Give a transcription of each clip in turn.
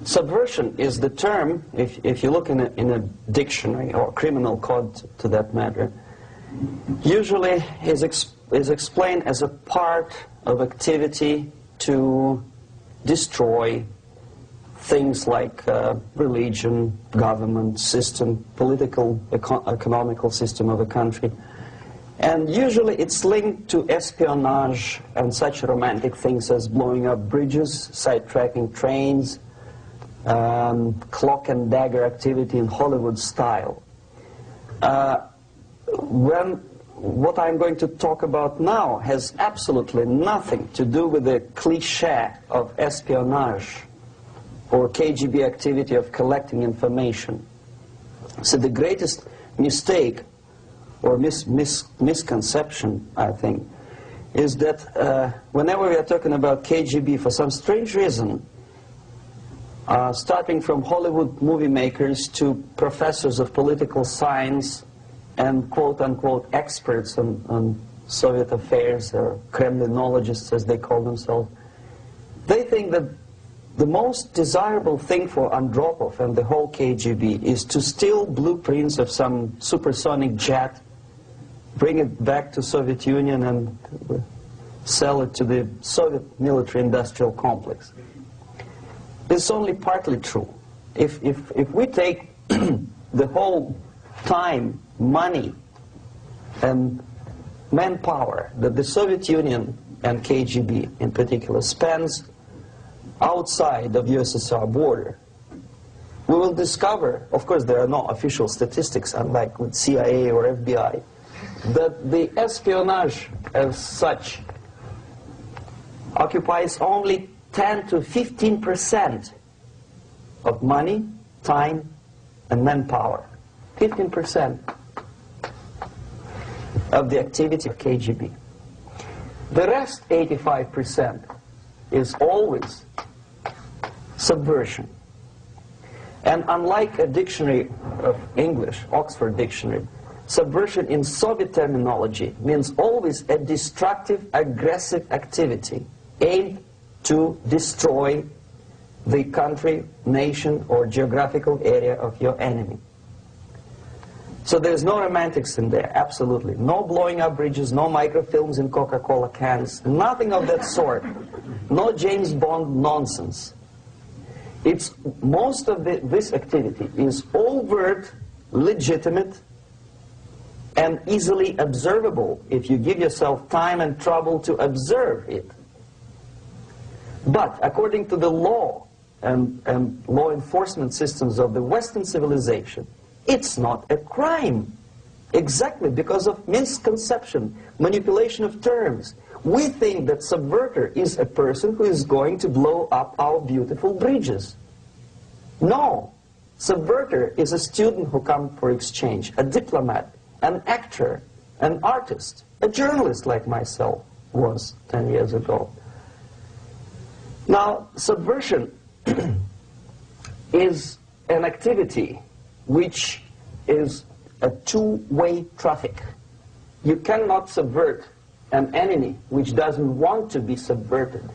Subversion is the term, if you look in a dictionary or criminal code to that matter, usually is explained as a part of activity to destroy things like religion, government, system, political, economical system of a country. And usually it's linked to espionage and such romantic things as blowing up bridges, sidetracking trains, cloak and dagger activity in Hollywood style. What I'm going to talk about now has absolutely nothing to do with the cliché of espionage or KGB activity of collecting information. So the greatest mistake or misconception, I think, is that whenever we are talking about KGB, for some strange reason, starting from Hollywood movie makers to professors of political science and quote-unquote experts on Soviet affairs, or Kremlinologists as they call themselves, they think that the most desirable thing for Andropov and the whole KGB is to steal blueprints of some supersonic jet, bring it back to Soviet Union and sell it to the Soviet military-industrial complex. This is only partly true. If we take the whole time, money, and manpower that the Soviet Union and KGB in particular spends outside of USSR border, we will discover, of course there are no official statistics unlike with CIA or FBI, that the espionage as such occupies only 10 to 15% of money, time, and manpower. 15% of the activity of KGB. The rest, 85%, is always subversion. And unlike a dictionary of English, Oxford Dictionary, subversion in Soviet terminology means always a destructive, aggressive activity aimed to destroy the country, nation, or geographical area of your enemy. So there's no romantics in there, absolutely. No blowing up bridges, no microfilms in Coca-Cola cans, nothing of that sort. No James Bond nonsense. It's most of this activity is overt, legitimate, and easily observable if you give yourself time and trouble to observe it. But according to the law and law enforcement systems of the Western civilization, it's not a crime. Exactly because of misconception, manipulation of terms. We think that subverter is a person who is going to blow up our beautiful bridges. No. Subverter is a student who comes for exchange, a diplomat, an actor, an artist, a journalist like myself was 10 years ago. Now, subversion is an activity which is a two-way traffic. You cannot subvert an enemy which doesn't want to be subverted.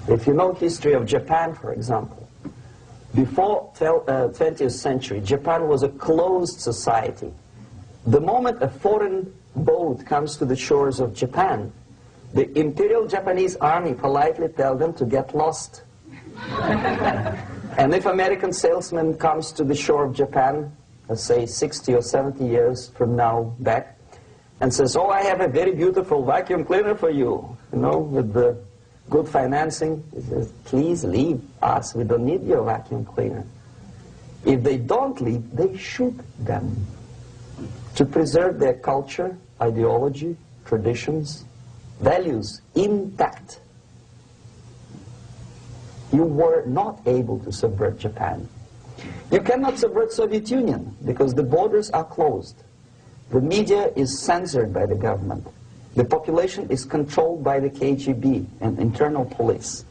If you know history of Japan, for example, before 20th century, Japan was a closed society. The moment a foreign boat comes to the shores of Japan, the Imperial Japanese Army politely tells them to get lost. And if American salesman comes to the shore of Japan, let's say 60 or 70 years from now back, and says, oh, I have a very beautiful vacuum cleaner for you, with the good financing, he says, please leave us, we don't need your vacuum cleaner. If they don't leave, they shoot them to preserve their culture, ideology, traditions, values intact. You were not able to subvert Japan. You cannot subvert Soviet Union because the borders are closed. The media is censored by the government. The population is controlled by the KGB and internal police.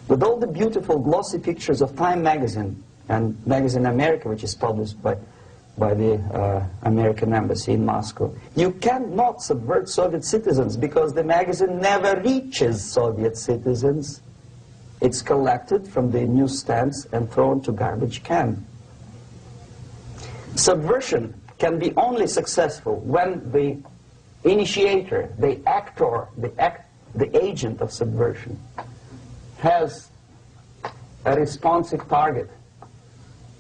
With all the beautiful glossy pictures of Time magazine and Magazine America, which is published by the American embassy in Moscow, you cannot subvert Soviet citizens because the magazine never reaches Soviet citizens. It's collected from the newsstands and thrown to garbage can. Subversion can be only successful when the initiator, the actor, the agent of subversion has a responsive target.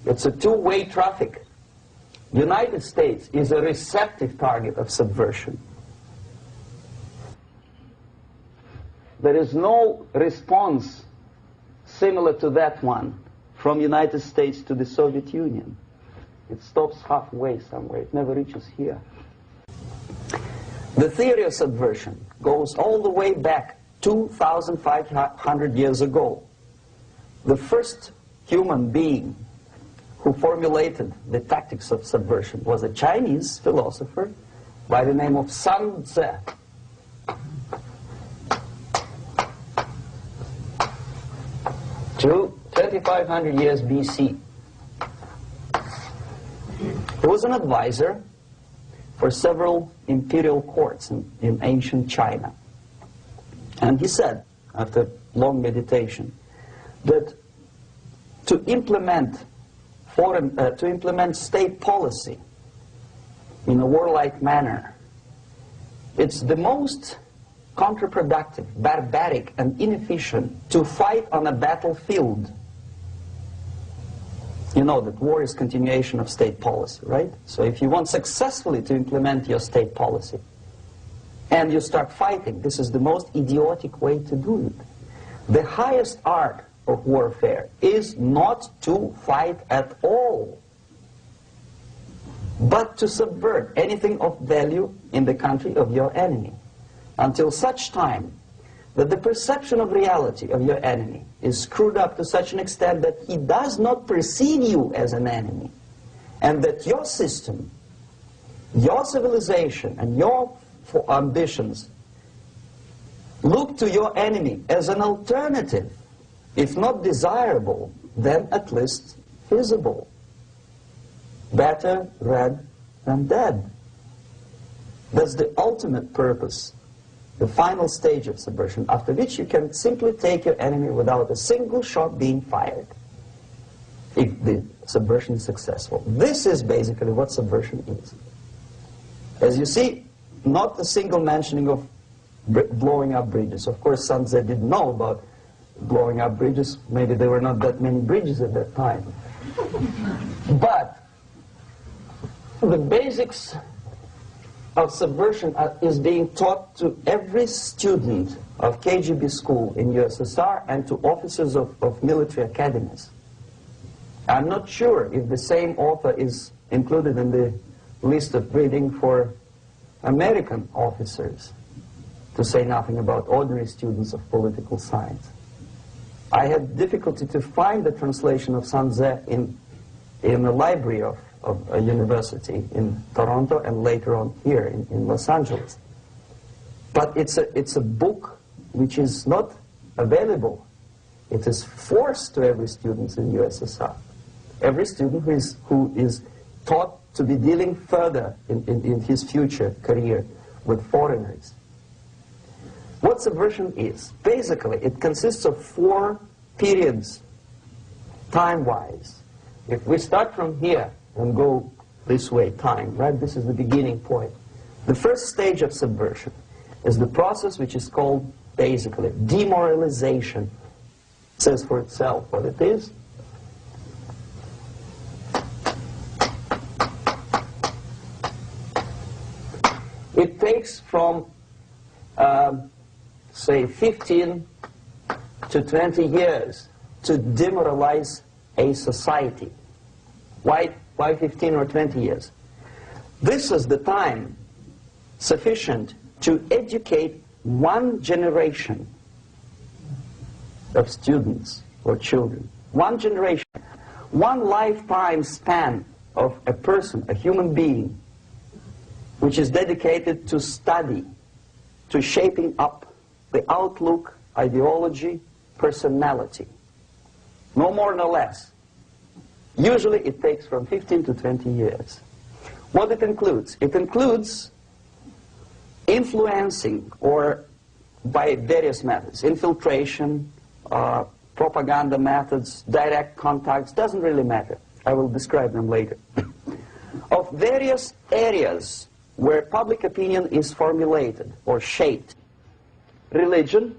It's a two-way traffic. The United States is a receptive target of subversion. There is no response similar to that one from United States to the Soviet Union. It stops halfway somewhere. It never reaches here. The theory of subversion goes all the way back 2,500 years ago. The first human being who formulated the tactics of subversion was a Chinese philosopher by the name of Sun Tzu. 2,500 years BC. He was an advisor for several imperial courts in ancient China. And he said, after long meditation, that to implement state policy in a warlike manner, it's the most counterproductive, barbaric, and inefficient to fight on a battlefield. You know that war is continuation of state policy, right? So if you want successfully to implement your state policy, and you start fighting, this is the most idiotic way to do it. The highest art of warfare is not to fight at all, but to subvert anything of value in the country of your enemy, until such time that the perception of reality of your enemy is screwed up to such an extent that he does not perceive you as an enemy, and that your system, your civilization, and your ambitions look to your enemy as an alternative, if not desirable, then at least feasible. Better red than dead. That's the ultimate purpose, the final stage of subversion, after which you can simply take your enemy without a single shot being fired, if the subversion is successful. This is basically what subversion is. As you see, not a single mentioning of blowing up bridges. Of course, Sun Tzu didn't know about blowing up bridges. Maybe there were not that many bridges at that time. But the basics of subversion is being taught to every student of KGB school in USSR and to officers of military academies. I'm not sure if the same author is included in the list of reading for American officers, to say nothing about ordinary students of political science. I had difficulty to find the translation of Sun Tzu in the library of a university in Toronto and later on here in Los Angeles. But it's a book which is not available. It is forced to every student in USSR. Every student who is taught to be dealing further in his future career with foreigners. What subversion is? Basically, it consists of 4 periods, time-wise. If we start from here and go this way, time, right? This is the beginning point. The first stage of subversion is the process which is called, basically, demoralization. It says for itself what it is. It takes from, say, 15 to 20 years to demoralize a society. Why 15 or 20 years? This is the time sufficient to educate one generation of students or children. One generation, one lifetime span of a person, a human being, which is dedicated to study, to shaping up the outlook, ideology, personality. No more, no less. Usually it takes from 15 to 20 years. What it includes? It includes influencing, or by various methods, infiltration, propaganda methods, direct contacts, doesn't really matter. I will describe them later. Of various areas where public opinion is formulated or shaped. Religion,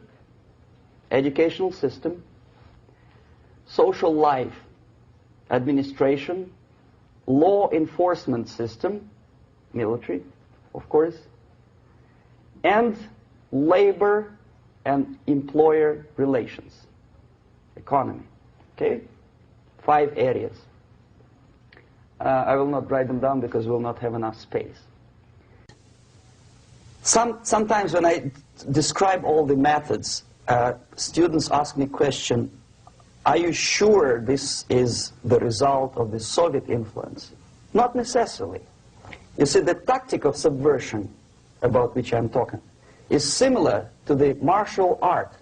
educational system, social life, administration, law enforcement system, military, of course, and labor and employer relations, economy. Okay? 5 areas. I will not write them down because we will not have enough space. Sometimes when I describe all the methods, students ask me a question, are you sure this is the result of the Soviet influence? Not necessarily. You see, the tactic of subversion, about which I'm talking, is similar to the martial art,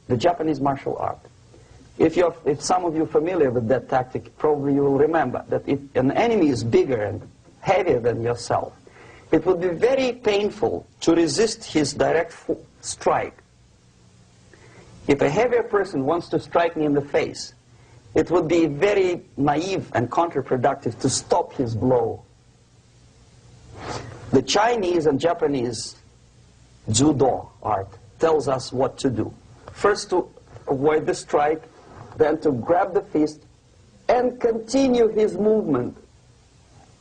the Japanese martial art. If some of you are familiar with that tactic, probably you will remember that if an enemy is bigger and heavier than yourself, it would be very painful to resist his direct strike. If a heavier person wants to strike me in the face, it would be very naive and counterproductive to stop his blow. The Chinese and Japanese judo art tells us what to do. First to avoid the strike, then to grab the fist and continue his movement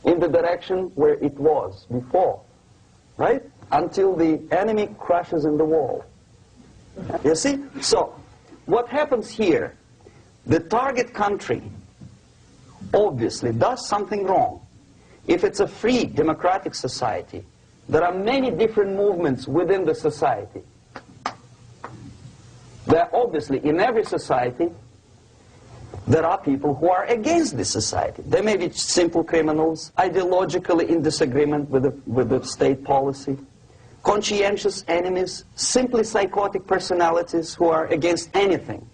in the direction where it was before, right? Until the enemy crashes in the wall. You see? So, what happens here, the target country obviously does something wrong. If it's a free democratic society, there are many different movements within the society. There are obviously, in every society, there are people who are against this society. They may be simple criminals, ideologically in disagreement with the state policy, conscientious enemies, simply psychotic personalities who are against anything,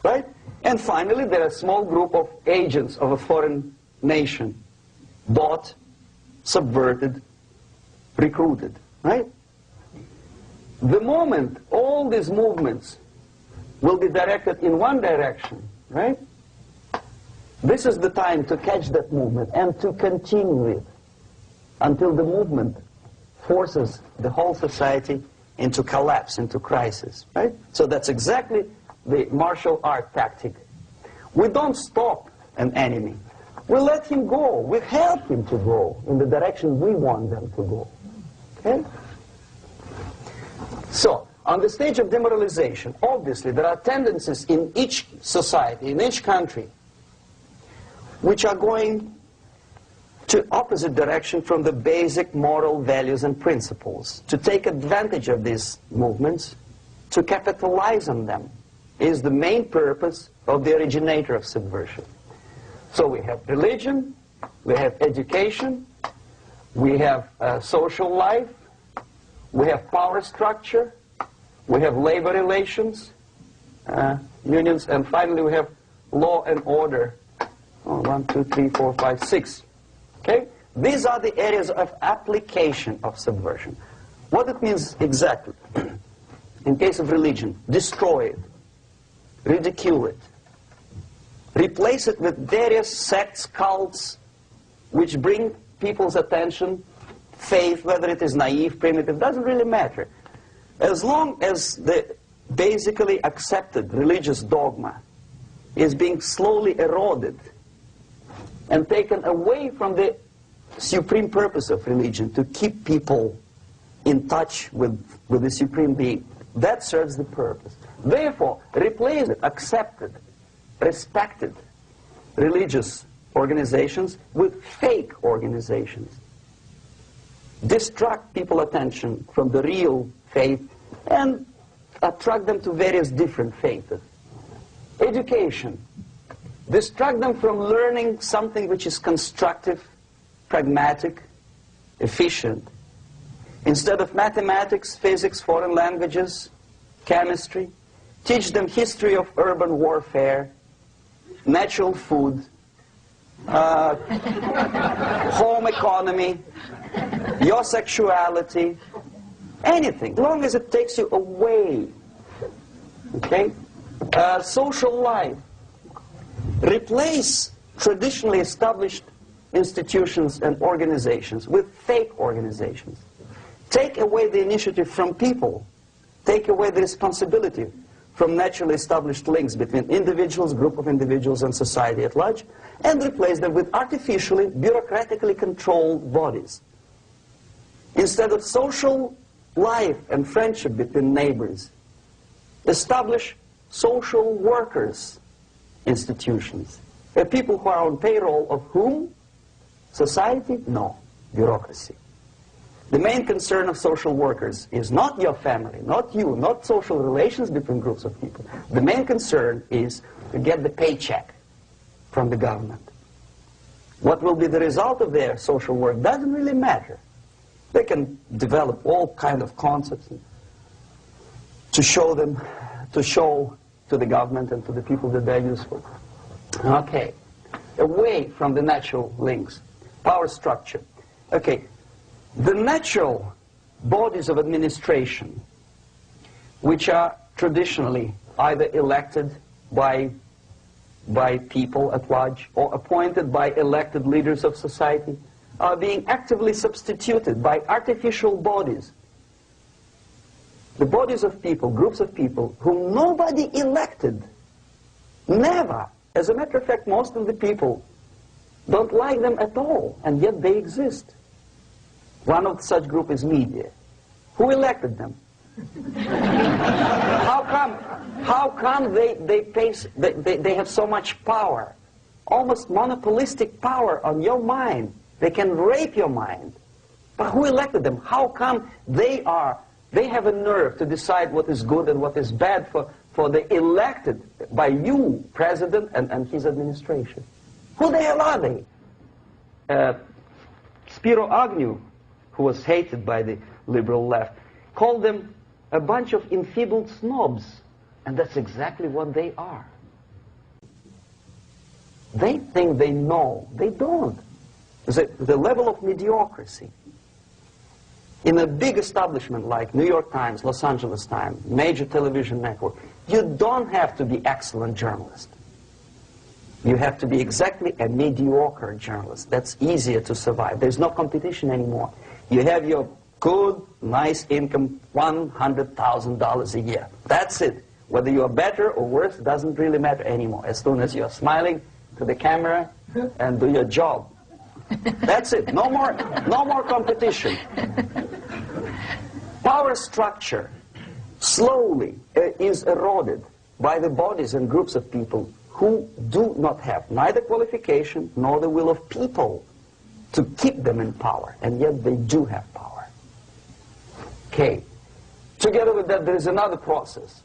right? And finally, there are a small group of agents of a foreign nation, bought, subverted, recruited, right? The moment all these movements will be directed in one direction, right? This is the time to catch that movement and to continue it until the movement forces the whole society into collapse, into crisis, right? So that's exactly the martial art tactic. We don't stop an enemy. We let him go. We help him to go in the direction we want them to go. Okay? So, on the stage of demoralization, obviously there are tendencies in each society, in each country, which are going to opposite direction from the basic moral values and principles. To take advantage of these movements, to capitalize on them, is the main purpose of the originator of subversion. So we have religion, we have education, we have social life, we have power structure, we have labor relations, unions, and finally we have law and order. 1, 2, 3, 4, 5, 6. Okay? These are the areas of application of subversion. What it means exactly? In case of religion, destroy it, ridicule it, replace it with various sects, cults, which bring people's attention, faith, whether it is naive, primitive, doesn't really matter. As long as the basically accepted religious dogma is being slowly eroded and taken away from the supreme purpose of religion, to keep people in touch with the supreme being, that serves the purpose. Therefore, replace it, accepted, respected religious organizations with fake organizations. Distract people's attention from the real faith and attract them to various different faiths. Education. Distract them from learning something which is constructive, pragmatic, efficient. Instead of mathematics, physics, foreign languages, chemistry, teach them history of urban warfare, natural food, home economy, your sexuality, anything, as long as it takes you away, okay, Social life. Replace traditionally established institutions and organizations with fake organizations. Take away the initiative from people. Take away the responsibility from naturally established links between individuals, group of individuals, and society at large, and replace them with artificially, bureaucratically controlled bodies. Instead of social life and friendship between neighbors, establish social workers institutions. People who are on payroll of whom? Society? No. Bureaucracy. The main concern of social workers is not your family, not you, not social relations between groups of people. The main concern is to get the paycheck from the government. What will be the result of their social work doesn't really matter. They can develop all kind of concepts to show to the government and to the people that they're useful. Okay. Away from the natural links. Power structure. Okay. The natural bodies of administration, which are traditionally either elected by people at large or appointed by elected leaders of society, are being actively substituted by artificial bodies. The bodies of people, groups of people, whom nobody elected. Never. As a matter of fact, most of the people don't like them at all, and yet they exist. One of such group is media. Who elected them? How come they have so much power? Almost monopolistic power on your mind. They can rape your mind. But who elected them? How come they have a nerve to decide what is good and what is bad for the elected by you, president, and his administration? Who the hell are they? Spiro Agnew, who was hated by the liberal left, called them a bunch of enfeebled snobs. And that's exactly what they are. They think they know. They don't. The level of mediocrity. In a big establishment like New York Times, Los Angeles Times, major television network, you don't have to be excellent journalist. You have to be exactly a mediocre journalist. That's easier to survive. There's no competition anymore. You have your good, nice income, $100,000 a year. That's it. Whether you are better or worse doesn't really matter anymore. As soon as you're smiling to the camera and do your job. That's it. No more competition. Power structure slowly is eroded by the bodies and groups of people who do not have neither qualification nor the will of people to keep them in power, and yet they do have power. Okay. Together with that, there is another process.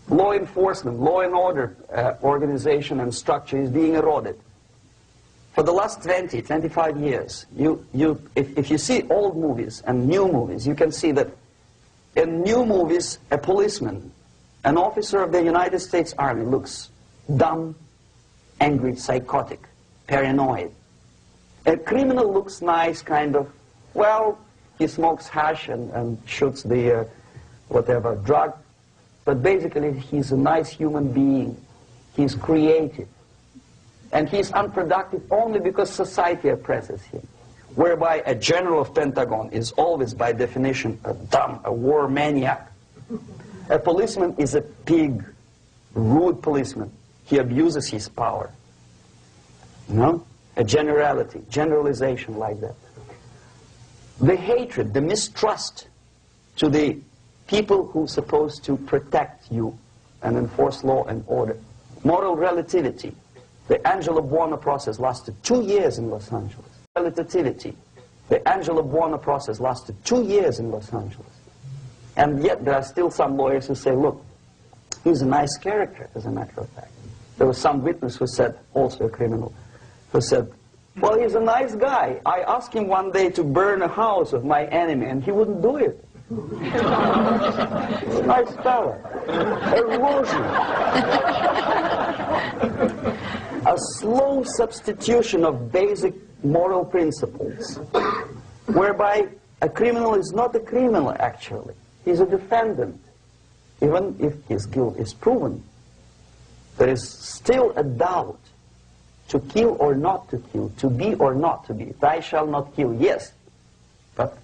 Law enforcement, law and order organization and structure is being eroded. For the last 20, 25 years, if you see old movies and new movies, you can see that in new movies, a policeman, an officer of the United States Army looks dumb, angry, psychotic, paranoid. A criminal looks nice, kind of, well, he smokes hash and shoots the whatever drug, but basically he's a nice human being. He's creative. And he's unproductive only because society oppresses him. Whereby a general of Pentagon is always, by definition, a dumb, a war maniac. A policeman is a pig, rude policeman. He abuses his power. You know? A generality, generalization like that. The hatred, the mistrust to the people who are supposed to protect you and enforce law and order. Moral relativity. The Angelo Buono process lasted 2 years in Los Angeles. Relativity. The Angelo Buono process lasted 2 years in Los Angeles. And yet there are still some lawyers who say, look, he's a nice character, as a matter of fact. There was some witness who said, also a criminal, who said, well, he's a nice guy. I asked him one day to burn a house of my enemy, and he wouldn't do it. He's a nice fella. Erosion. A slow substitution of basic moral principles, whereby a criminal is not a criminal, actually. He's a defendant. Even if his guilt is proven, there is still a doubt to kill or not to kill, to be or not to be. Thou shalt not kill, yes, but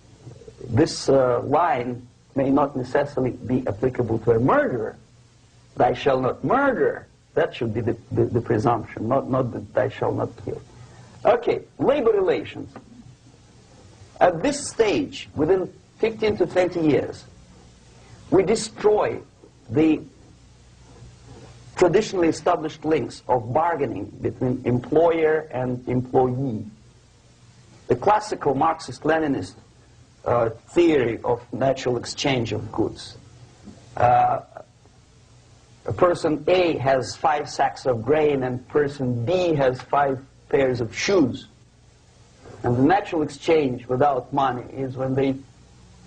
this line may not necessarily be applicable to a murderer. Thou shalt not murder, that should be the presumption, not that thou shalt not kill. Okay, labor relations. At this stage, within 15 to 20 years, we destroy the traditionally established links of bargaining between employer and employee. The classical Marxist-Leninist theory of natural exchange of goods. Person A has 5 sacks of grain and person B has 5 pairs of shoes. And the natural exchange without money is when they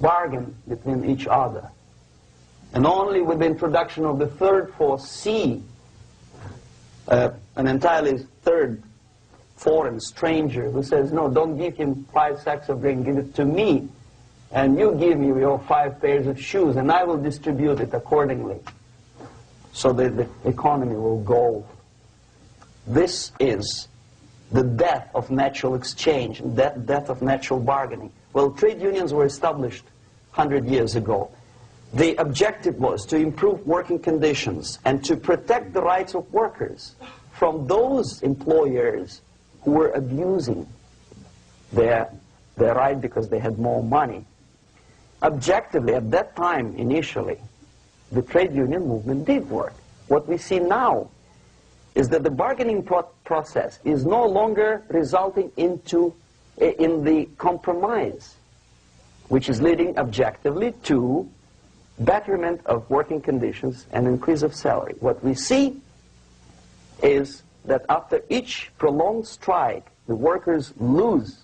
bargain between each other. And only with the introduction of the third force, C, an entirely third foreign stranger who says, no, don't give him 5 sacks of grain, give it to me, and you give me your 5 pairs of shoes, and I will distribute it accordingly, so that the economy will go. This is the death of natural exchange, death of natural bargaining. Well, trade unions were established 100 years ago. The objective was to improve working conditions and to protect the rights of workers from those employers who were abusing their right because they had more money. Objectively, at that time, initially, the trade union movement did work. What we see now is that the bargaining process is no longer resulting in the compromise, which is leading objectively to betterment of working conditions and increase of salary. What we see is that after each prolonged strike, the workers lose.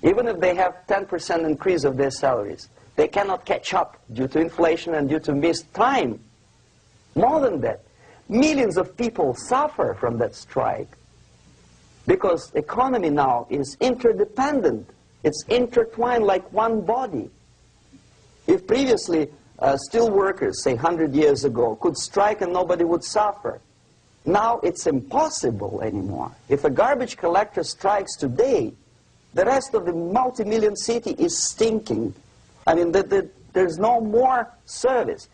Even if they have 10% increase of their salaries, they cannot catch up due to inflation and due to missed time. More than that, millions of people suffer from that strike because the economy now is interdependent. It's intertwined like one body. If previously steel workers, say 100 years ago, could strike and nobody would suffer, now it's impossible anymore. If a garbage collector strikes today, the rest of the multi-million city is stinking. I mean, there's no more service.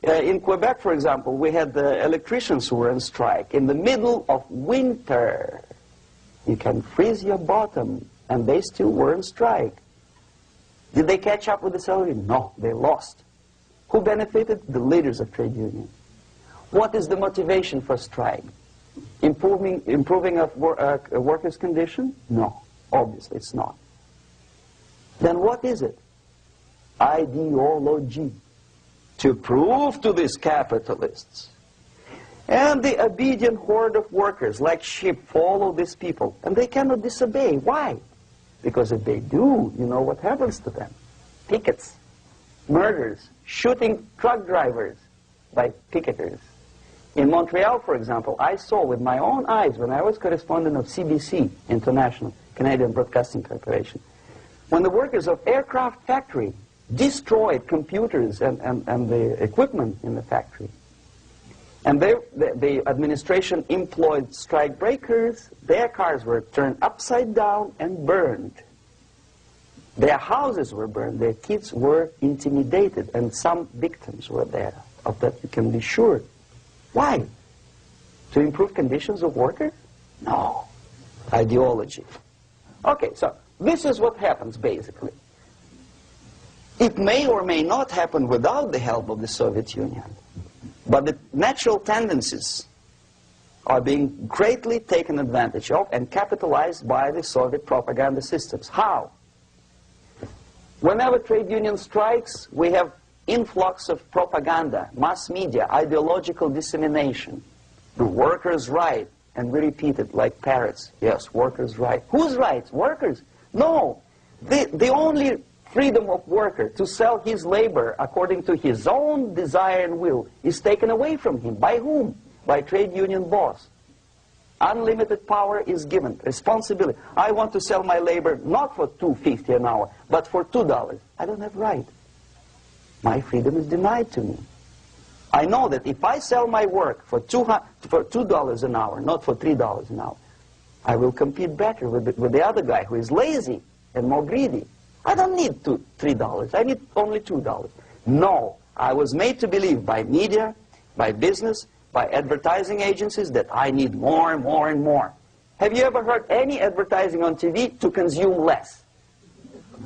In Quebec, for example, we had the electricians who were on strike in the middle of winter. You can freeze your bottom, and they still were on strike. Did they catch up with the salary? No, they lost. Who benefited? The leaders of trade unions. What is the motivation for strike? Improving of a workers' condition? No, obviously it's not. Then what is it? Ideology. To prove to these capitalists. And the obedient horde of workers, like sheep, follow these people. And they cannot disobey. Why? Because if they do, you know what happens to them. Pickets, murders, shooting truck drivers by picketers. In Montreal, for example, I saw with my own eyes when I was correspondent of CBC, International, Canadian Broadcasting Corporation, when the workers of aircraft factory destroyed computers and the equipment in the factory. And the administration employed strike breakers. Their cars were turned upside down and burned. Their houses were burned. Their kids were intimidated. And some victims were there. Of that you can be sure. Why? To improve conditions of workers? No. Ideology. Okay, so this is what happens basically. It may or may not happen without the help of the Soviet Union. But the natural tendencies are being greatly taken advantage of and capitalized by the Soviet propaganda systems. How? Whenever trade union strikes, we have influx of propaganda, mass media, ideological dissemination. The workers' right, and we repeat it like parrots. Yes, workers' right. Whose rights? Workers? No. The only freedom of worker to sell his labor according to his own desire and will is taken away from him. By whom? By trade union boss. Unlimited power is given. Responsibility. I want to sell my labor not for $2.50 an hour, but for $2. I don't have right. My freedom is denied to me. I know that if I sell my work for $2 an hour, not for $3 an hour, I will compete better with the other guy who is lazy and more greedy. I don't need $3. I need only $2. No, I was made to believe by media, by business, by advertising agencies that I need more and more and more. Have you ever heard any advertising on TV to consume less?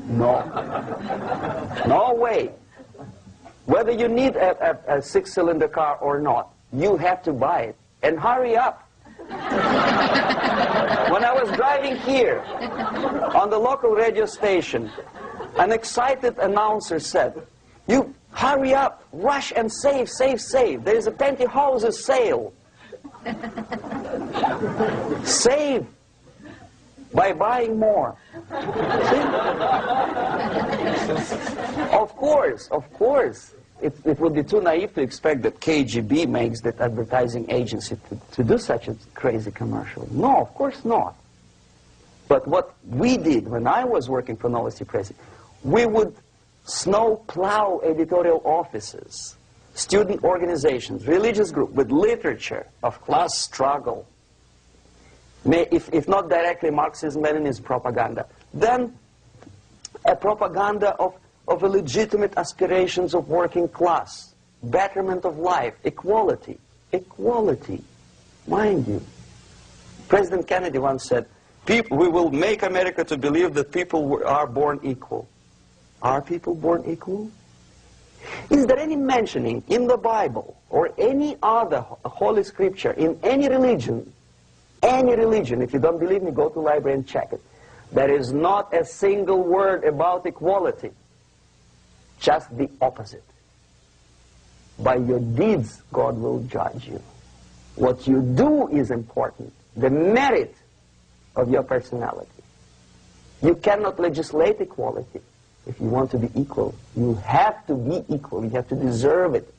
No. No way. Whether you need a six-cylinder car or not, you have to buy it. And hurry up. When I was driving here, on the local radio station, an excited announcer said, "You hurry up, rush and save, save, save. There is a pantyhose sale." Save by buying more. See? Of course. It would be too naive to expect that KGB makes that advertising agency to do such a crazy commercial. No, of course not. But what we did when I was working for Novosti Press, we would snow plow editorial offices, student organizations, religious groups with literature of class struggle. If not directly Marxism-Leninism propaganda, then a propaganda of the legitimate aspirations of working class, betterment of life, equality. Equality, mind you. President Kennedy once said, "We will make America to believe that people are born equal." Are people born equal? Is there any mentioning in the Bible or any other holy scripture in any religion, if you don't believe me, go to the library and check it, there is not a single word about equality. Just the opposite. By your deeds, God will judge you. What you do is important. The merit of your personality. You cannot legislate equality. If you want to be equal, you have to be equal. You have to deserve it.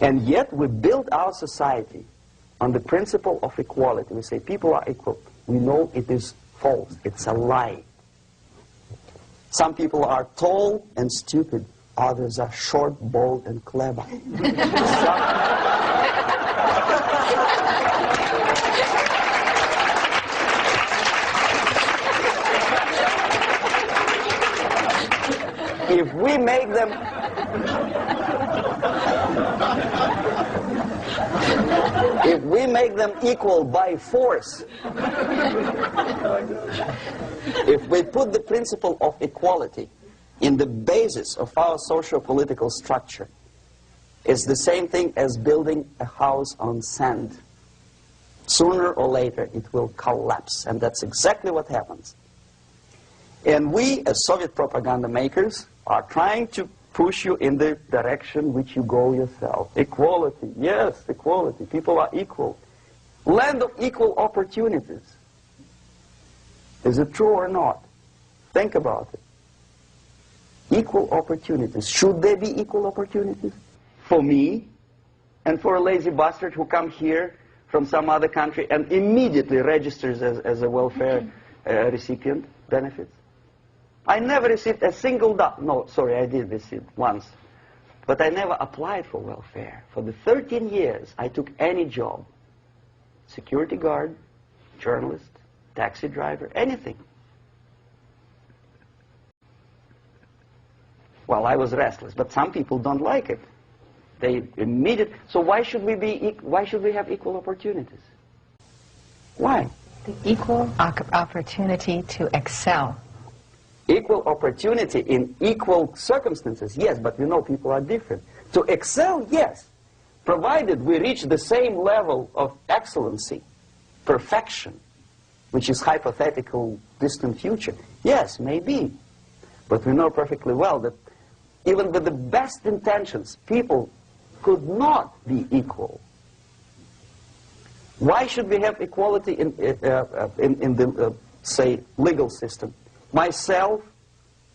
And yet we build our society on the principle of equality. We say people are equal. We know it is false. It's a lie. Some people are tall and stupid. Others are short, bold, and clever. If we make them equal by force, if we put the principle of equality in the basis of our socio-political structure, it's the same thing as building a house on sand. Sooner or later it will collapse, and that's exactly what happens. And we, as Soviet propaganda makers, are trying to push you in the direction which you go yourself. Equality, yes, equality. People are equal. Land of equal opportunities. Is it true or not? Think about it. Equal opportunities. Should there be equal opportunities? For me and for a lazy bastard who comes here from some other country and immediately registers as a welfare recipient, benefits. I never received a single dollar. No, sorry, I did receive once. But I never applied for welfare. For the 13 years, I took any job. Security guard, journalist, taxi driver, anything. Well, I was restless, but some people don't like it. They immediately. So why should we have equal opportunities? Why? The equal opportunity to excel. Equal opportunity in equal circumstances, yes, but you know people are different. To excel, yes, provided we reach the same level of excellency, perfection, which is hypothetical, distant future. Yes, maybe. But we know perfectly well that even with the best intentions, people could not be equal. Why should we have equality in the, say, legal system? Myself,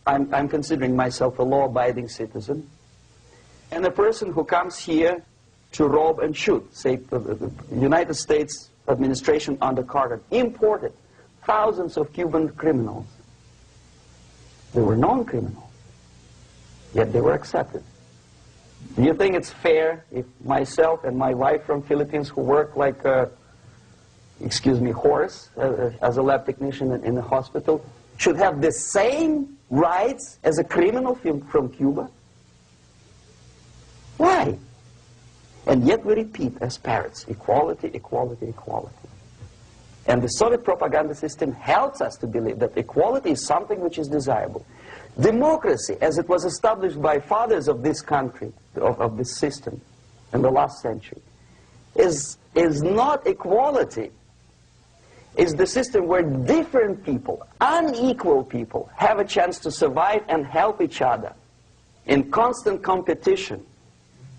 I'm considering myself a law-abiding citizen, and a person who comes here to rob and shoot, say, the United States administration under Carter imported thousands of Cuban criminals. They were non-criminals, yet they were accepted. Do you think it's fair if myself and my wife from Philippines, who work like hώρες, as a lab technician in a hospital, should have the same rights as a criminal from Cuba? Why? And yet we repeat as parrots, equality, equality, equality. And the Soviet propaganda system helps us to believe that equality is something which is desirable. Democracy, as it was established by fathers of this country, of this system in the last century, is not equality. It's the system where different people, unequal people, have a chance to survive and help each other in constant competition,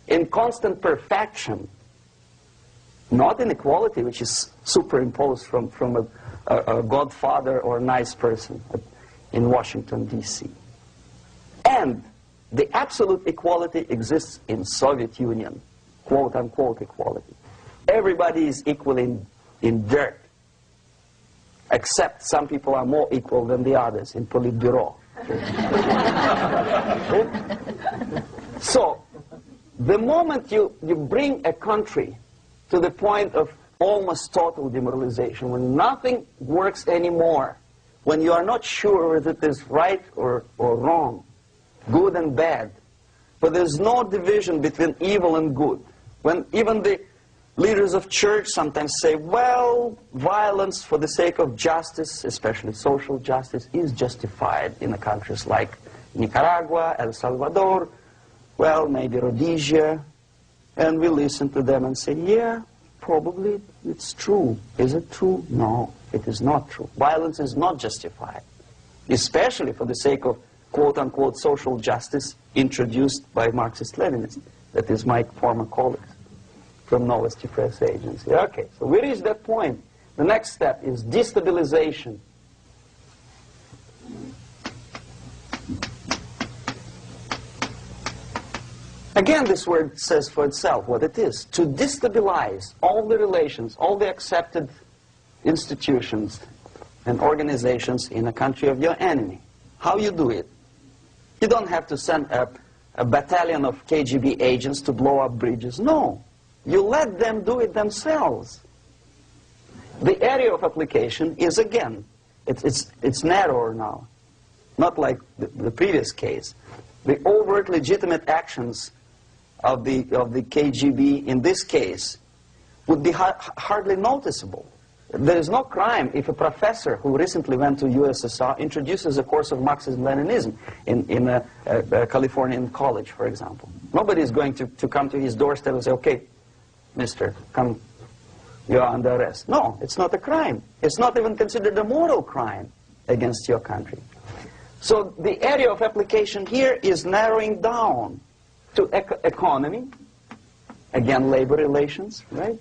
in constant perfection, not in equality, which is superimposed from a godfather or a nice person in Washington, D.C. And the absolute equality exists in Soviet Union, quote-unquote equality. Everybody is equal in dirt, except some people are more equal than the others in Politburo. So, the moment you bring a country to the point of almost total demoralization, when nothing works anymore, when you are not sure whether it is right or wrong, good and bad, but there's no division between evil and good, when even the leaders of church sometimes say, well, violence for the sake of justice, especially social justice, is justified in the countries like Nicaragua, El Salvador, well, maybe Rhodesia, and we listen to them and say, yeah, probably it's true. Is it true? No, it is not true. Violence is not justified, especially for the sake of quote-unquote social justice introduced by Marxist-Leninists, that is my former colleagues from Novosti Press Agency. Okay, so we reached that point. The next step is destabilization. Again, this word says for itself what it is. To destabilize all the relations, all the accepted institutions and organizations in a country of your enemy. How you do it? You don't have to send a battalion of KGB agents to blow up bridges. No. You let them do it themselves. The area of application is, again, it's narrower now. Not like the previous case. The overt legitimate actions of the KGB in this case would be hardly noticeable. There is no crime if a professor who recently went to USSR introduces a course of Marxism-Leninism in a Californian college, for example. Nobody is going to come to his doorstep and say, okay, mister, come, you are under arrest. No, it's not a crime. It's not even considered a moral crime against your country. So the area of application here is narrowing down to economy, again labor relations, right?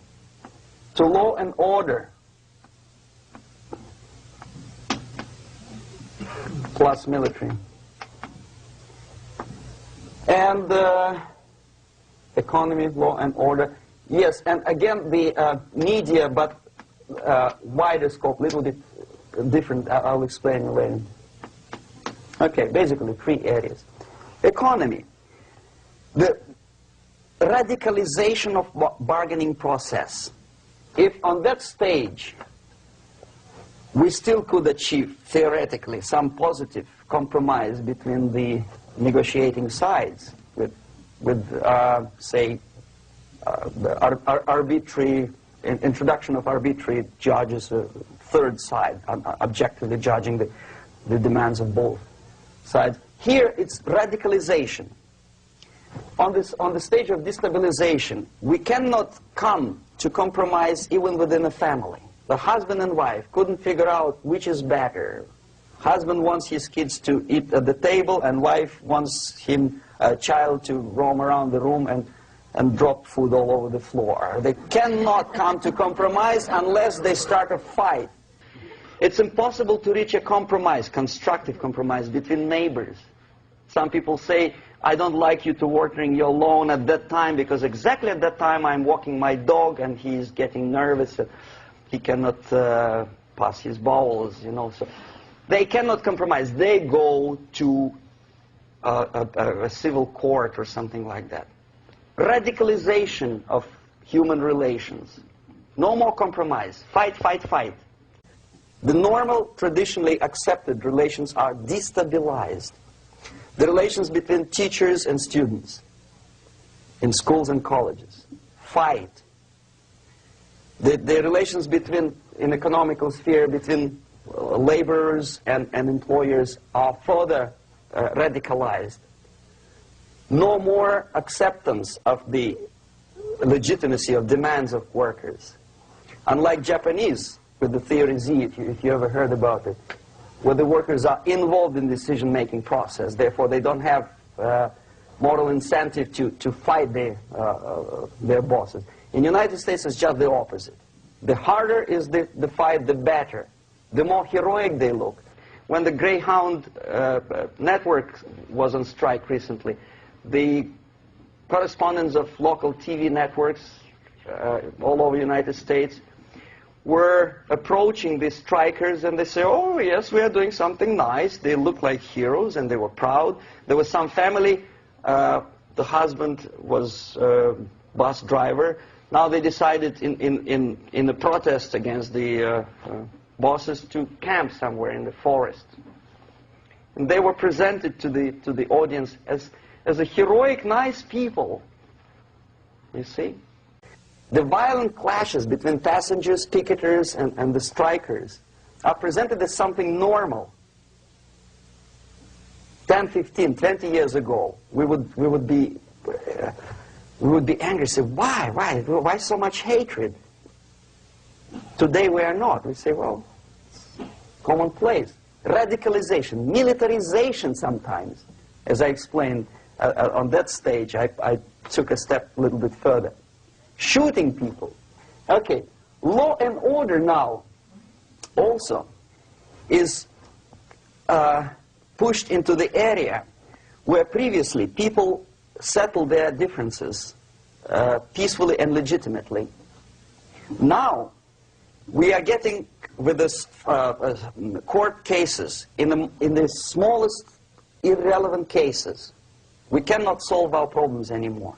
To law and order, plus military. And economy, law and order. Yes, and again the media, but wider scope, little bit different. I'll explain later. Okay, basically 3 areas. Economy. The radicalization of bargaining process. If on that stage we still could achieve, theoretically, some positive compromise between the negotiating sides with say, the arbitrary, introduction of arbitrary judges, a third side, objectively judging the demands of both sides. Here it's radicalization. On the stage of destabilization, we cannot come to compromise even within a family. The husband and wife couldn't figure out which is better. Husband wants his kids to eat at the table, and wife wants him, a child, to roam around the room and drop food all over the floor. They cannot come to compromise unless they start a fight. It's impossible to reach a compromise, constructive compromise, between neighbors. Some people say, I don't like you to watering your lawn at that time because exactly at that time I'm walking my dog and he's getting nervous. He cannot pass his bowels, you know. So they cannot compromise. They go to a civil court or something like that. radicalization of human relations. No more compromise. Fight, fight, fight. The normal, traditionally accepted relations are destabilized. The relations between teachers and students in schools and colleges. Fight. The relations between, in economical sphere, between laborers and employers are further radicalized. No more acceptance of the legitimacy of demands of workers. Unlike Japanese, with the theory Z, if you ever heard about it, where the workers are involved in the decision-making process, therefore they don't have moral incentive to fight their bosses. In the United States, it's just the opposite. The harder is the fight, the better. The more heroic they look. When the Greyhound network was on strike recently, the correspondents of local TV networks all over the United States were approaching the strikers, and they say, oh yes, we are doing something nice. They looked like heroes and they were proud. There was some family, the husband was a bus driver. Now they decided in a protest against the bosses to camp somewhere in the forest. And they were presented to the audience as a heroic, nice people. You see? The violent clashes between passengers, picketers, and the strikers are presented as something normal. 10, 15, 20 years ago, we would be angry, say, why so much hatred? Today we are not. We say, well, it's commonplace. Radicalization, militarization sometimes. As I explained on that stage, I took a step a little bit further. Shooting people. Okay, law and order now also is pushed into the area where previously people settled their differences peacefully and legitimately. Now we are getting with this court cases in the smallest irrelevant cases. We cannot solve our problems anymore.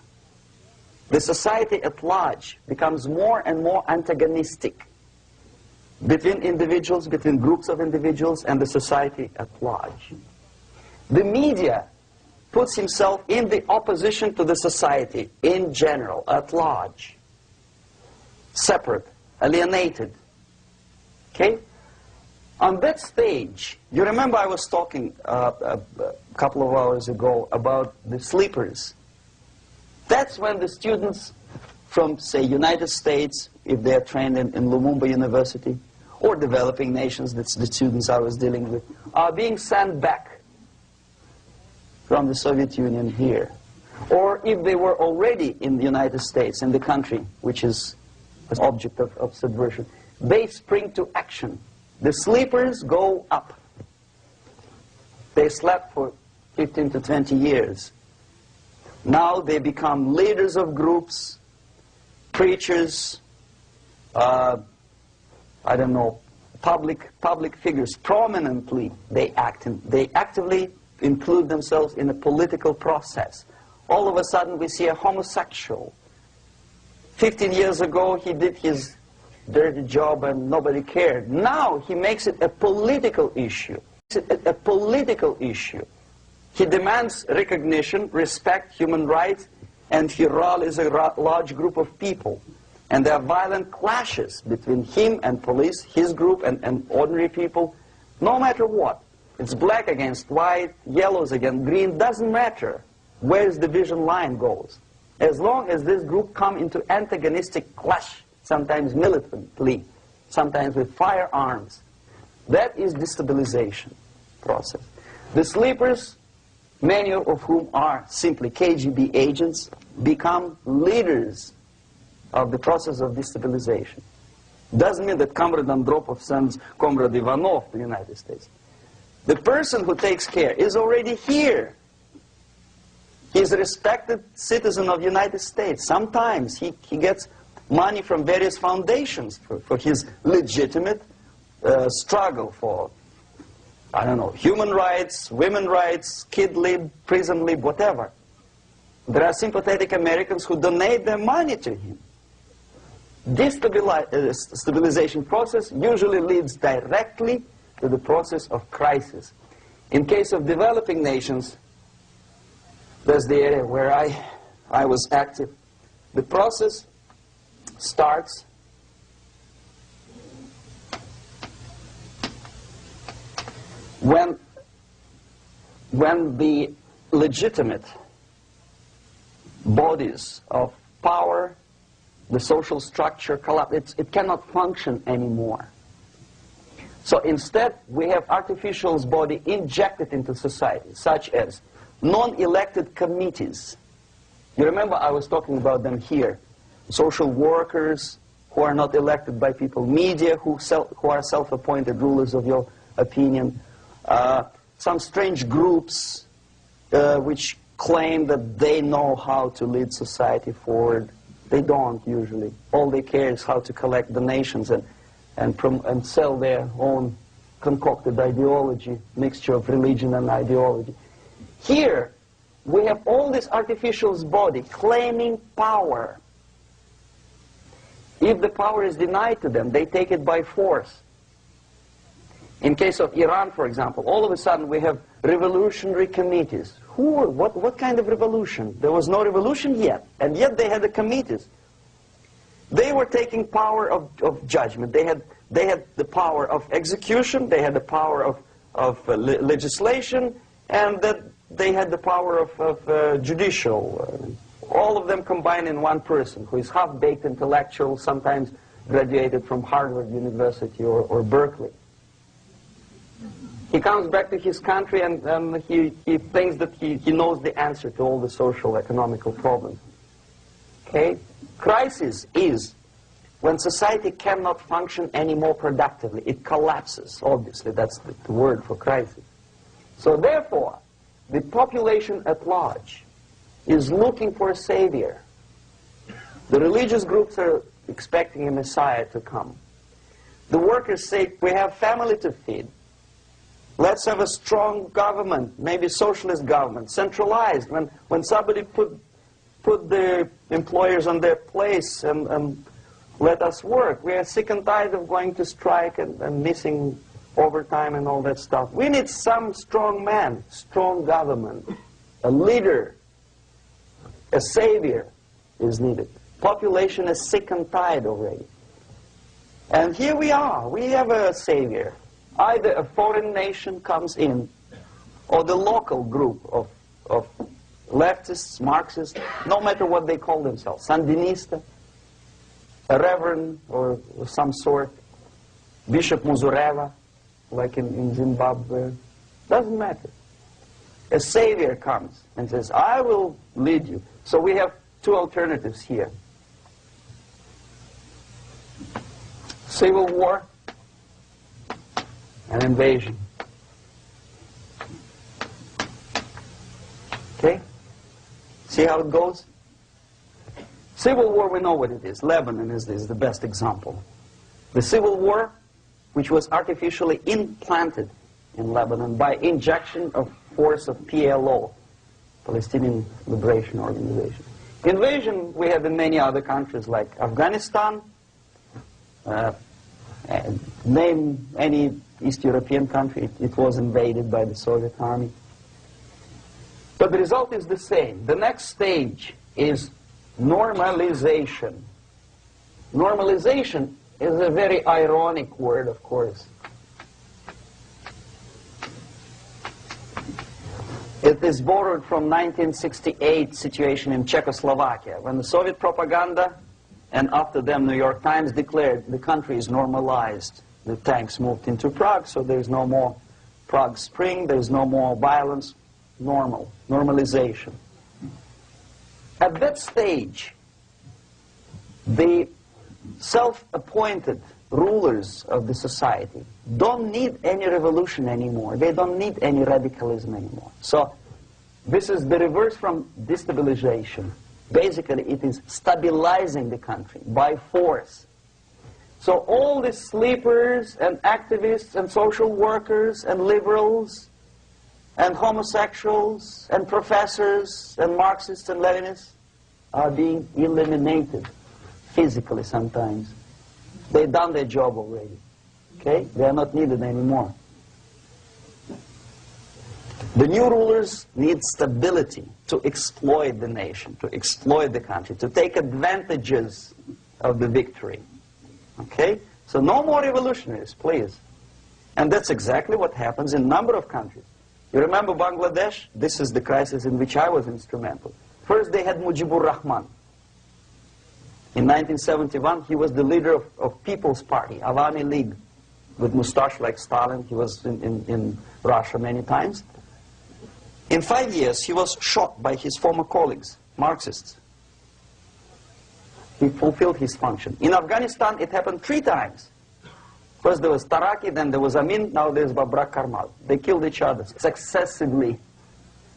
The society at large becomes more and more antagonistic between individuals, between groups of individuals, and the society at large. The media puts himself in the opposition to the society in general, at large. Separate, alienated. Okay? On that stage, you remember I was talking a couple of hours ago about the sleepers. That's when the students from, say, United States, if they are trained in Lumumba University, or developing nations, that's the students I was dealing with, are being sent back from the Soviet Union here. Or if they were already in the United States, in the country which is an object of subversion, they spring to action. The sleepers go up. They slept for 15 to 20 years. Now they become leaders of groups, preachers, I don't know, public figures. Prominently they actively include themselves in a political process. All of a sudden we see a homosexual. 15 years ago he did his dirty job and nobody cared. Now he makes it a political issue. A political issue. He demands recognition, respect, human rights, and he rallies a large group of people. And there are violent clashes between him and police, his group and ordinary people, no matter what. It's black against white, yellows against green, doesn't matter where the division line goes. As long as this group come into antagonistic clash, sometimes militantly, sometimes with firearms, that is destabilization process. The sleepers, many of whom are simply KGB agents, become leaders of the process of destabilization. Doesn't mean that Comrade Andropov sends Comrade Ivanov to the United States. The person who takes care is already here. He's a respected citizen of the United States. Sometimes he gets money from various foundations for his legitimate struggle for, I don't know, human rights, women's rights, kid lib, prison lib, whatever. There are sympathetic Americans who donate their money to him. This stabilization process usually leads directly to the process of crisis. In case of developing nations, that's the area where I was active. The process starts when the legitimate bodies of power, the social structure collapse. It cannot function anymore. So instead, we have artificial body injected into society, such as non-elected committees. You remember I was talking about them here. Social workers who are not elected by people, media who are self-appointed rulers of your opinion, some strange groups which claim that they know how to lead society forward. They don't usually. All they care is how to collect donations and sell their own concocted ideology, mixture of religion and ideology. Here, we have all this artificial body claiming power. If the power is denied to them, they take it by force. In case of Iran, for example, all of a sudden we have revolutionary committees. What kind of revolution? There was no revolution yet, and yet they had the committees. They were taking power of judgment. They had the power of execution, they had the power of legislation, and that they had the power of judicial. All of them combined in one person, who is half-baked intellectual, sometimes graduated from Harvard University or Berkeley. He comes back to his country and he thinks that he knows the answer to all the social, economical problems. Okay? Crisis is when society cannot function any more productively. It collapses, obviously. That's the word for crisis. So therefore, the population at large is looking for a savior. The religious groups are expecting a Messiah to come. The workers say, we have family to feed. Let's have a strong government, maybe socialist government, centralized. When somebody put the employers on their place and let us work. We are sick and tired of going to strike and missing overtime and all that stuff. We need some strong man, strong government, a leader, a savior is needed. Population is sick and tired already. And here we are. We have a savior. Either a foreign nation comes in, or the local group of leftists, Marxists, no matter what they call themselves, Sandinista, a reverend or some sort, Bishop Muzureva, like in Zimbabwe, doesn't matter. A savior comes and says, I will lead you. So we have two alternatives here. Civil war and invasion. Okay? See how it goes? Civil war, we know what it is. Lebanon is the best example. The civil war, which was artificially implanted in Lebanon by injection of force of PLO, Palestinian Liberation Organization. Invasion we have in many other countries like Afghanistan, name any East European country, it was invaded by the Soviet army. But the result is the same. The next stage is normalization. Normalization is a very ironic word, of course. It is borrowed from 1968 situation in Czechoslovakia, when the Soviet propaganda and after them New York Times declared the country is normalized. The tanks moved into Prague, so there's no more Prague Spring, there's no more violence. Normalization. At that stage, the self-appointed rulers of the society don't need any revolution anymore. They don't need any radicalism anymore. So this is the reverse from destabilization. Basically, it is stabilizing the country by force. So all these sleepers and activists and social workers and liberals and homosexuals and professors and Marxists and Leninists are being eliminated physically sometimes. They've done their job already. Okay? They are not needed anymore. The new rulers need stability to exploit the nation, to exploit the country, to take advantages of the victory. Okay? So no more revolutionaries, please. And that's exactly what happens in a number of countries. You remember Bangladesh? This is the crisis in which I was instrumental. First they had Mujibur Rahman. In 1971, he was the leader of People's Party, Awami League, with mustache like Stalin. He was in Russia many times. In 5 years, he was shot by his former colleagues, Marxists. He fulfilled his function. In Afghanistan, it happened 3 times. First there was Taraki, then there was Amin, now there's Babrak Karmal. They killed each other successively,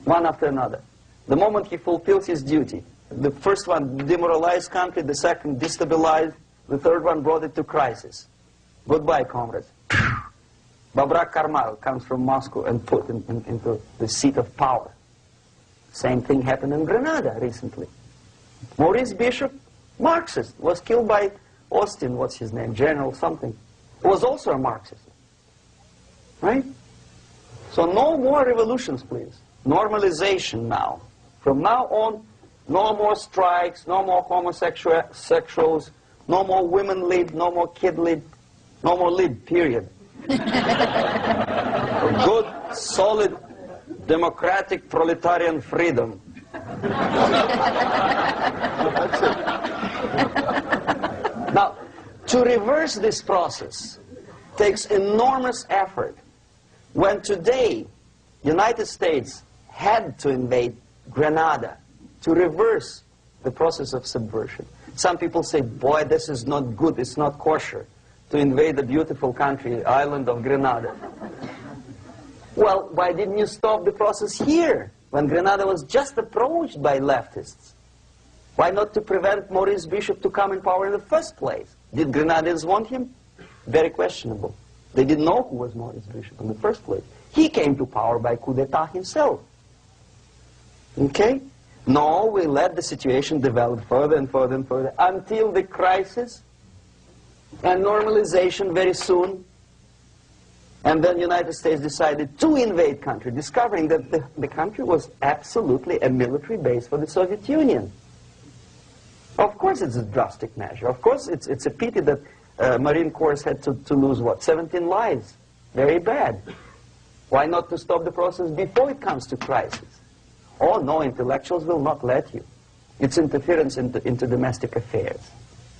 one after another. The moment he fulfills his duty, the first one demoralized country, the second destabilized, the third one brought it to crisis. Goodbye, comrades. Babrak Karmal comes from Moscow and put into the seat of power. Same thing happened in Grenada recently. Maurice Bishop, Marxist, was killed by Austin, what's his name, General something, who was also a Marxist. Right? So no more revolutions, please. Normalization now. From now on, no more strikes, no more homosexuals, no more women lead, no more kid lead, no more lead, period. A good, solid, democratic, proletarian freedom. That's it. Now, to reverse this process takes enormous effort. When today, United States had to invade Grenada to reverse the process of subversion. Some people say, boy, this is not good, it's not kosher to invade the beautiful country, island of Grenada. Well, why didn't you stop the process here, when Grenada was just approached by leftists? Why not to prevent Maurice Bishop to come in power in the first place? Did Grenadians want him? Very questionable. They didn't know who was Maurice Bishop in the first place. He came to power by coup d'etat himself. Okay? No, we let the situation develop further and further and further until the crisis and normalization very soon. And then the United States decided to invade country, discovering that the country was absolutely a military base for the Soviet Union. Of course it's a drastic measure. Of course it's a pity that Marine Corps had to lose, what, 17 lives. Very bad. Why not to stop the process before it comes to crisis? Oh no, intellectuals will not let you. It's interference into domestic affairs.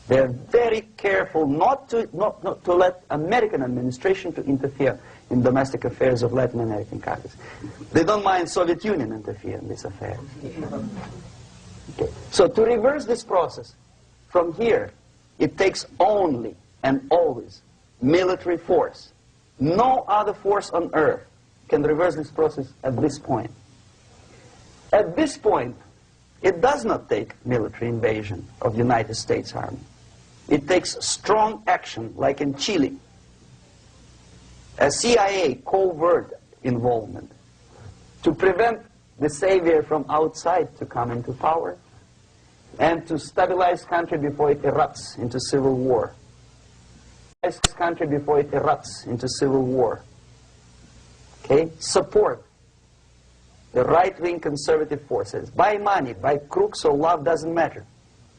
They're very careful not to let American administration to interfere in domestic affairs of Latin American countries. They don't mind Soviet Union interfere in these affairs. Okay. So to reverse this process, from here, it takes only and always military force. No other force on earth can reverse this process at this point. At this point, it does not take military invasion of the United States Army. It takes strong action, like in Chile, a CIA covert involvement to prevent the savior from outside to come into power and to stabilize country before it erupts into civil war. Country before it erupts into civil war. Okay? Support the right-wing conservative forces. By money, by crooks or love, doesn't matter.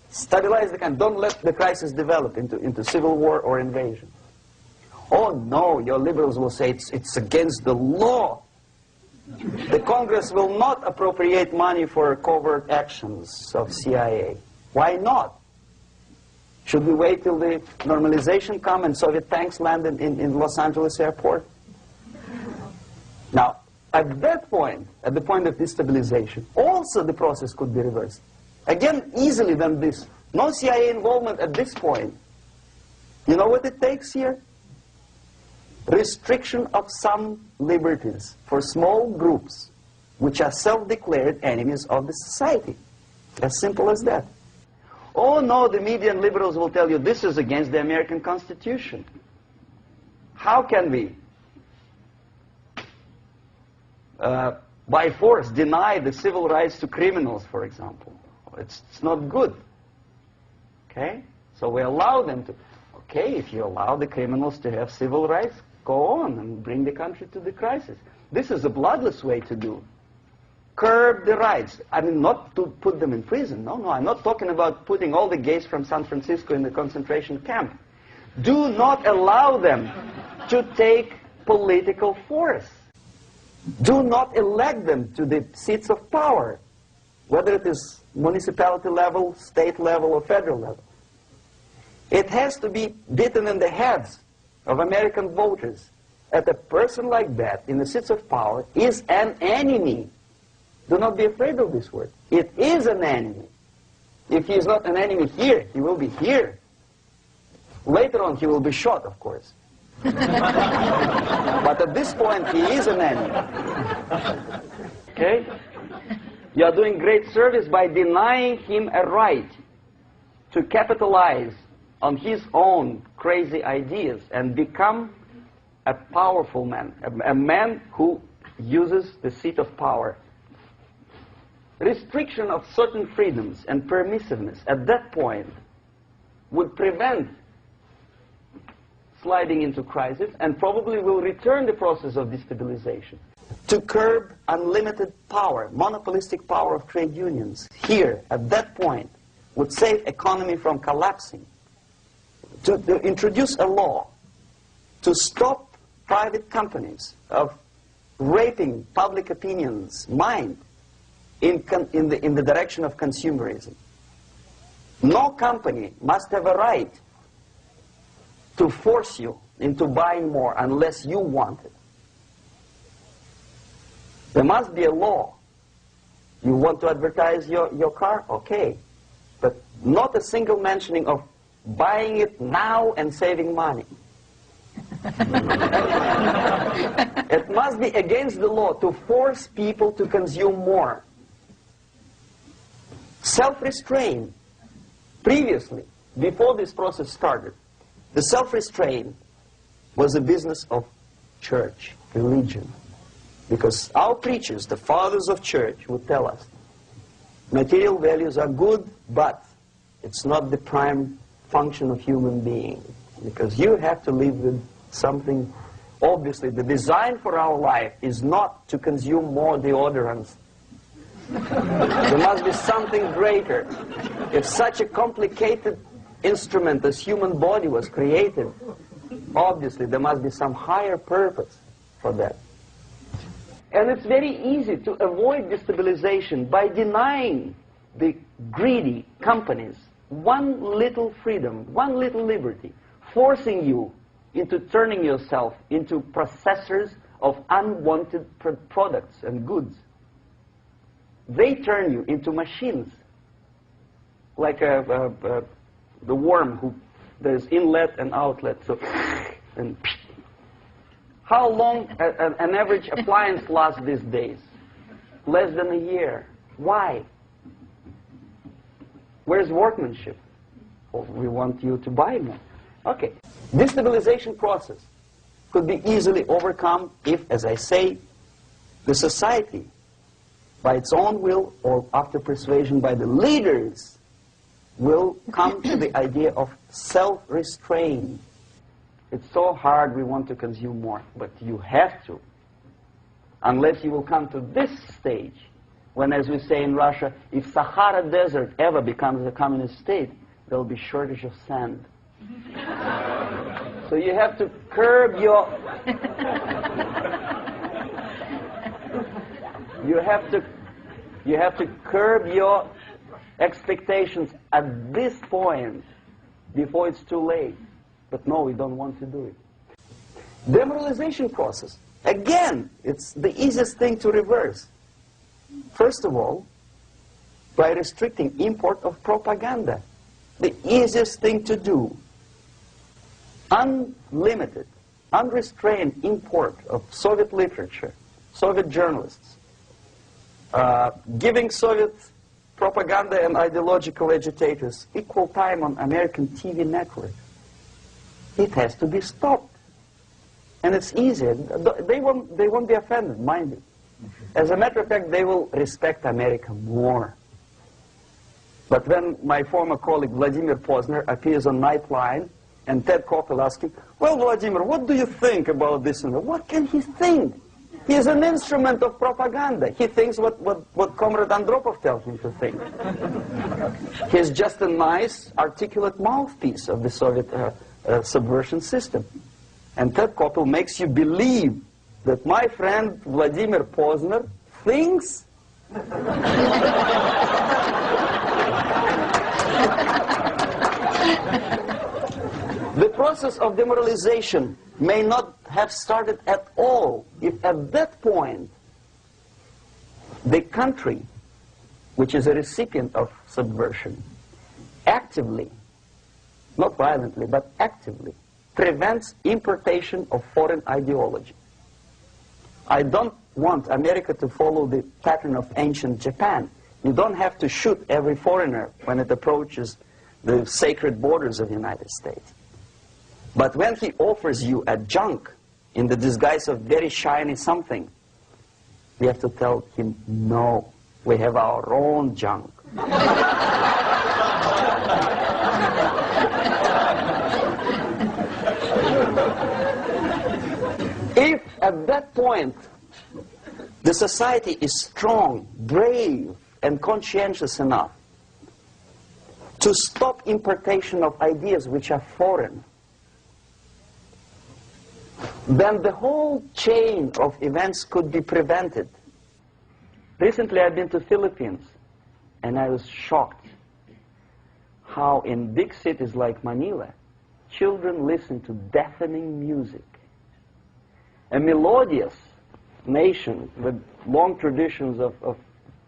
Stabilize the country. Don't let the crisis develop into civil war or invasion. Oh no, your liberals will say it's against the law. The Congress will not appropriate money for covert actions of CIA. Why not? Should we wait till the normalization come and Soviet tanks land in Los Angeles airport? Now, at that point, at the point of destabilization, also the process could be reversed. Again, easily than this. No CIA involvement at this point. You know what it takes here? Restriction of some liberties for small groups which are self-declared enemies of the society. As simple as that. Oh no, the media and liberals will tell you this is against the American Constitution. How can we by force deny the civil rights to criminals, for example. It's not good. Okay? So we allow them to... Okay, if you allow the criminals to have civil rights, go on and bring the country to the crisis. This is a bloodless way to do. Curb the rights. I mean, not to put them in prison. No, I'm not talking about putting all the gays from San Francisco in the concentration camp. Do not allow them to take political force. Do not elect them to the seats of power, whether it is municipality level, state level, or federal level. It has to be beaten in the heads of American voters that a person like that in the seats of power is an enemy. Do not be afraid of this word. It is an enemy. If he is not an enemy here, he will be here. Later on, he will be shot, of course. But at this point, he is an enemy. Okay? You are doing great service by denying him a right to capitalize on his own crazy ideas and become a powerful man, a man who uses the seat of power. Restriction of certain freedoms and permissiveness at that point would prevent sliding into crisis and probably will return the process of destabilization. To curb unlimited power, monopolistic power of trade unions, here, at that point, would save economy from collapsing. To introduce a law to stop private companies of raping public opinion's mind in the direction of consumerism. No company must have a right to force you into buying more unless you want it. There must be a law. You want to advertise your car? Okay. But not a single mentioning of buying it now and saving money. It must be against the law to force people to consume more. Self-restraint. Previously, before this process started, the self-restraint was a business of church, religion. Because our preachers, the fathers of church, would tell us, material values are good, but it's not the prime function of human being. Because you have to live with something. Obviously, the design for our life is not to consume more deodorants. There must be something greater. If such a complicated instrument as human body was created, obviously there must be some higher purpose for that. And it's very easy to avoid destabilization by denying the greedy companies one little freedom, one little liberty, forcing you into turning yourself into processors of unwanted products and goods. They turn you into machines, like the worm who there's inlet and outlet. So, and how long an average appliance lasts these days? Less than a year. Why? Where's workmanship? Well, we want you to buy more. Okay. Destabilization process could be easily overcome if, as I say, the society, by its own will or after persuasion by the leaders, will come to the idea of self-restraint. It's so hard we want to consume more, but you have to. Unless you will come to this stage, when, as we say in Russia, if Sahara Desert ever becomes a communist state, there will be shortage of sand. So you have to curb your... You have to curb your expectations at this point before it's too late. But no, we don't want to do it. Demoralization process. Again, it's the easiest thing to reverse. First of all, by restricting import of propaganda. The easiest thing to do. Unlimited, unrestrained import of Soviet literature, Soviet journalists, giving Soviet propaganda and ideological agitators equal time on American TV networks. It has to be stopped. And it's easy. They won't be offended, mind you. As a matter of fact, they will respect America more. But when my former colleague Vladimir Posner appears on Nightline, and Ted Koppel asks him, well, Vladimir, what do you think about this? And what can he think? He is an instrument of propaganda. He thinks what Comrade Andropov tells him to think. He's just a nice, articulate mouthpiece of the Soviet subversion system. And Ted Koppel makes you believe that my friend Vladimir Posner thinks the process of demoralization may not have started at all if at that point the country, which is a recipient of subversion, actively, not violently, but actively, prevents importation of foreign ideology. I don't want America to follow the pattern of ancient Japan. You don't have to shoot every foreigner when it approaches the sacred borders of the United States. But when he offers you a junk in the disguise of very shiny something, we have to tell him, no, we have our own junk. If at that point the society is strong, brave, and conscientious enough to stop importation of ideas which are foreign, then the whole chain of events could be prevented. Recently I've been to Philippines, and I was shocked how in big cities like Manila, children listen to deafening music. A melodious nation with long traditions of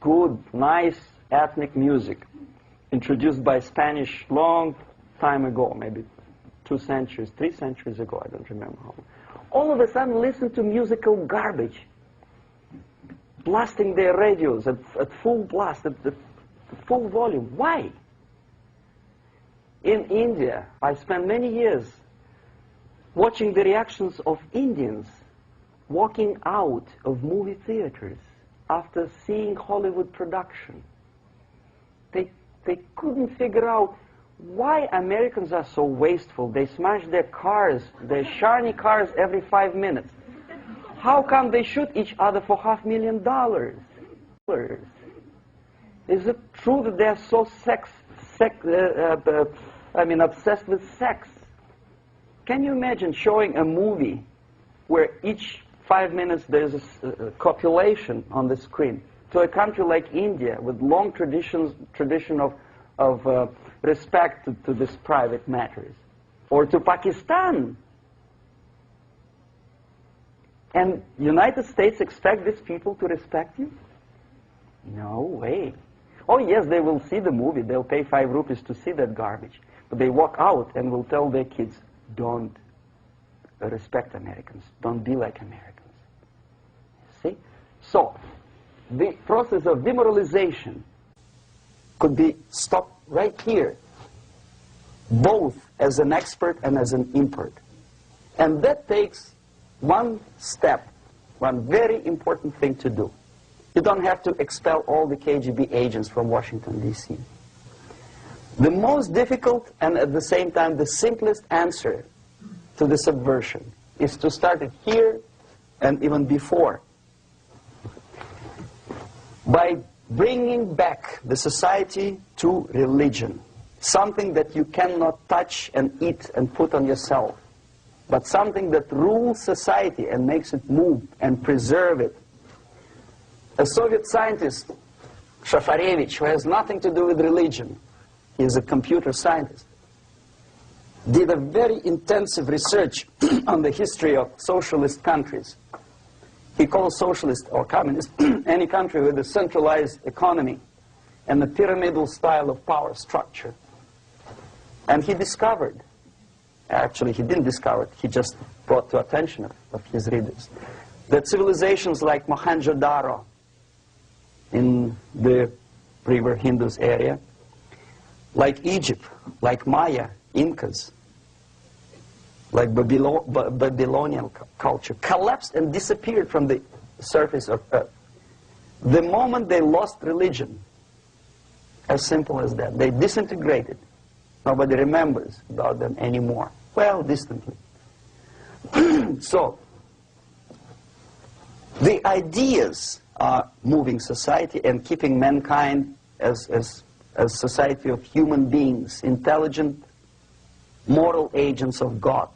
good, nice ethnic music, introduced by Spanish long time ago, maybe 2 centuries, 3 centuries ago, I don't remember how long. All of a sudden listen to musical garbage, blasting their radios at full blast, at full volume. Why? In India, I spent many years watching the reactions of Indians walking out of movie theaters after seeing Hollywood production. They couldn't figure out why Americans are so wasteful. They smash their cars, their shiny cars, every 5 minutes. How come they shoot each other for $500,000? Is it true that they're so obsessed with sex? Can you imagine showing a movie where each 5 minutes there's a copulation on the screen to a country like India with long tradition of respect to these private matters, or to Pakistan? And United States expect these people to respect you? No way. Oh yes, they will see the movie, they'll pay 5 rupees to see that garbage, but they walk out and will tell their kids, don't respect Americans, don't be like Americans. See? So, the process of demoralization could be stopped right here, both as an expert and as an import. And that takes one step, one very important thing to do. You don't have to expel all the KGB agents from Washington, D.C. The most difficult and at the same time the simplest answer to the subversion is to start it here and even before, by bringing back the society to religion, something that you cannot touch and eat and put on yourself, but something that rules society and makes it move and preserve it. A Soviet scientist, Shafarevich, who has nothing to do with religion, he is a computer scientist, did a very intensive research on the history of socialist countries. He calls socialist or communist any country with a centralized economy and a pyramidal style of power structure. And he discovered, actually he didn't discover it, he just brought to attention of his readers, that civilizations like Mohenjo-Daro in the river Indus area, like Egypt, like Maya, Incas, like Babylonian culture, collapsed and disappeared from the surface of Earth. The moment they lost religion, as simple as that, they disintegrated. Nobody remembers about them anymore. Well, distantly. So, the ideas are moving society and keeping mankind as a society of human beings, intelligent, moral agents of God.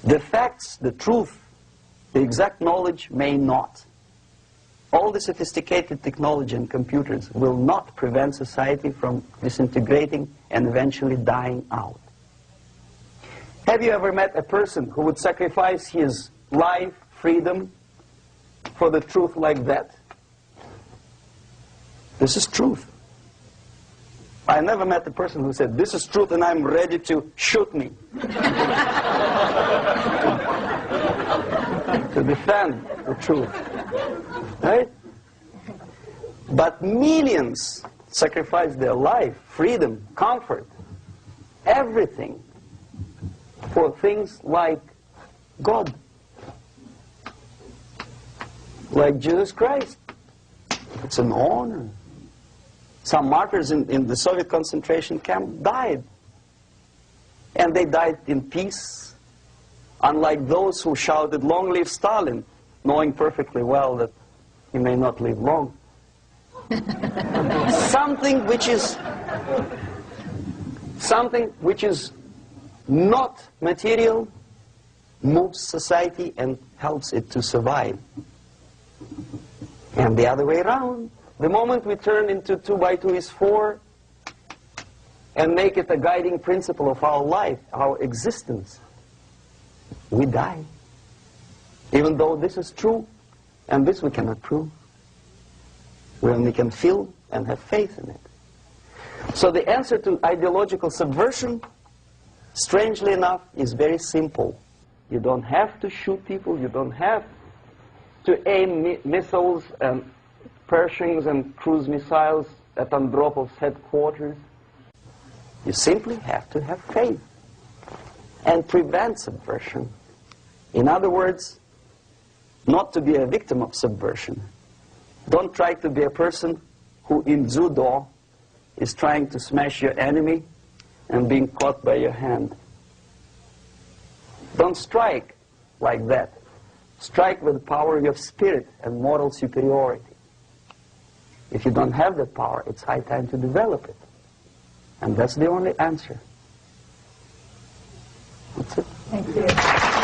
The facts, the truth, the exact knowledge may not. All the sophisticated technology and computers will not prevent society from disintegrating and eventually dying out. Have you ever met a person who would sacrifice his life, freedom, for the truth like that? This is truth. I never met a person who said, this is truth and I'm ready to shoot me. To defend the truth. Right? But millions sacrifice their life, freedom, comfort, everything for things like God, like Jesus Christ. It's an honor. Some martyrs in the Soviet concentration camp died. And they died in peace, unlike those who shouted, "Long live Stalin," knowing perfectly well that he may not live long. Something which is not material moves society and helps it to survive. And the other way around. The moment we turn into 2 by 2 is 4 and make it a guiding principle of our life, our existence, we die. Even though this is true, and this we cannot prove. We only can feel and have faith in it. So the answer to ideological subversion, strangely enough, is very simple. You don't have to shoot people, you don't have to aim missiles and Pershings and cruise missiles at Andropov's headquarters. You simply have to have faith and prevent subversion. In other words, not to be a victim of subversion. Don't try to be a person who in judo is trying to smash your enemy and being caught by your hand. Don't strike like that. Strike with the power of your spirit and moral superiority. If you don't have that power, it's high time to develop it. And that's the only answer. That's it. Thank you.